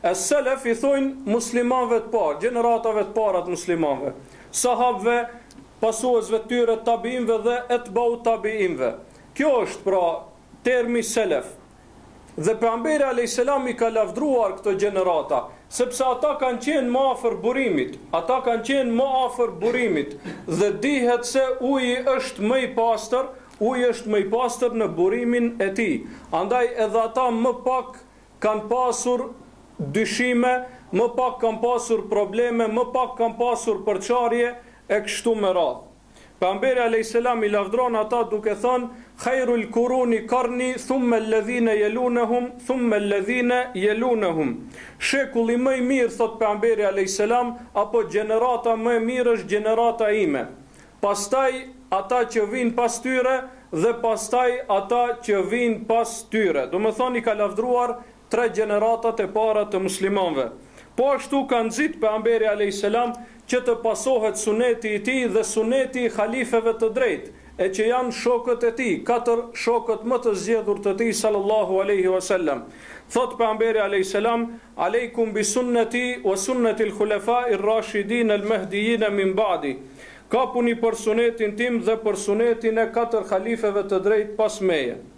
Es-selef I thojnë muslimanëve të parë, gjeneratave të para të muslimanëve, sahabëve, pasuesve të tyre, tabiinëve dhe etbau tabiinëve. Kjo është pra termi selef. Dhe pejgamberi alayhis salam I ka lavdruar këto gjenerata, sepse ata kanë qenë më afër burimit, dhe dihet se uji është më I pastër, në burimin e tij. Andaj edhe ata më pak kanë pasur dyshime, më pak kanë pasur probleme, më pak kanë pasur përçarje e kështu me radhë. Pejgamberi alayhis salam I lavdron ata duke thënë Khairul kuruni qarni thumma alladhina yalunhum thumma alladhina yalunhum. Shekulli më I mirë, thot pejgamberi alayhis salam, apo gjenerata më e mirë është gjenerata ime. Pastaj ata që vinë pas tyre dhe pastaj ata që vinë pas tyre. Do të thonë I ka lavdruar 3 gjeneratat e para të muslimanëve. Po ashtu ka nxit pejgamberi alayhis salam që të pasohet suneti I tij dhe suneti I halifeve të drejtë, e që janë shokët e tij, 4 shokët më të zgjedhur të tij sallallahu alaihi wasallam. Thot pejgamberi alayhis salam, aleikum bi sunnati wa sunnati al-khulafa'i ar-rashidin al-mahdiyyin min ba'di. Kapuni për sunetin tim dhe për sunetin e 4 halifeve të drejtë pas meje.